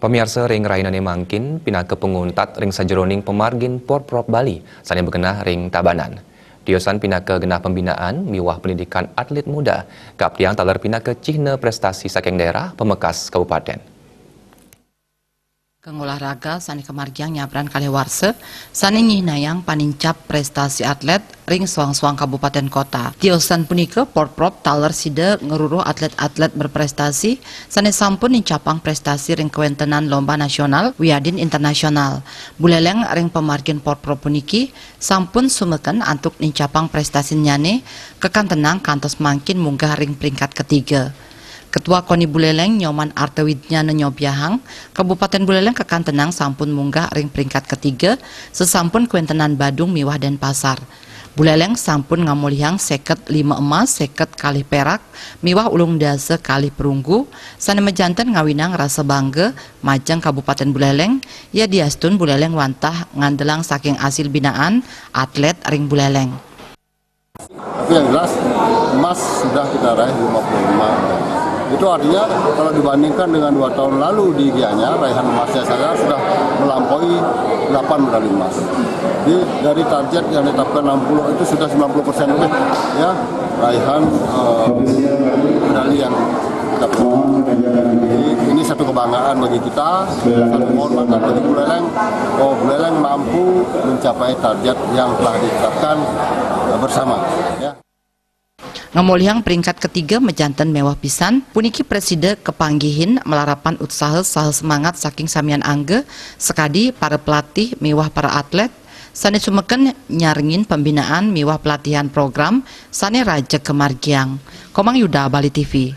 Pemirsa ring rainane mangkin pindah ke penguntat ring sajeroning pemargin Porprov Bali sane begenah ring Tabanan. Diosan pindah ke genah pembinaan miwah pendidikan atlet muda. Kap tiang taler pindah ke cihna prestasi saking daerah pemekas kabupaten. Kang olahraga sani kemargiang nyabran kalewarse sani nyihnayang panincap prestasi atlet ring suang-suang kabupaten kota. Tiosan punika Porprov taler sida ngeruruh atlet-atlet berprestasi sani sampun nincapang prestasi ring kewentenan lomba nasional wiadin internasional. Buleleng ring pemargin Porprov puniki sampun sumeken antuk nincapang prestasi nyane kekantenang kantos mangkin munggah ring peringkat ketiga. Ketua KONI Buleleng Nyoman Artewidnyana Nyobiahang, Kabupaten Buleleng kekantenang sampun munggah ring peringkat ketiga, sesampun kuentenan Badung miwah Denpasar. Buleleng sampun ngamulihang 5 emas, 50 kali perak, miwah ulung dase kali perunggu, sane mejanten ngawinang rasa bangga, majang Kabupaten Buleleng, ya diastun Buleleng wantah ngandelang saking hasil binaan atlet ring Buleleng. Tapi yang jelas emas sudah kita raih 55. Itu artinya kalau dibandingkan dengan 2 tahun lalu di Gianyar, raihan emasnya saya sudah melampaui 8 medali emas. Jadi dari target yang ditetapkan 60 itu sudah 90% lebih ya raihan medali yang kita peroleh. Jadi ini satu kebanggaan bagi kita, satu kehormatan bagi Buleleng. Buleleng mampu mencapai target yang telah ditetapkan bersama. Ya. Ngamolihang peringkat ketiga mejanten mewah pisan, puniki preside kepanggihin melarapan usaha saha semangat saking samian angge, sekadi para pelatih mewah para atlet, sane sumeken nyaringin pembinaan mewah pelatihan program, sane raja kemargiang. Komang Yuda, Bali TV.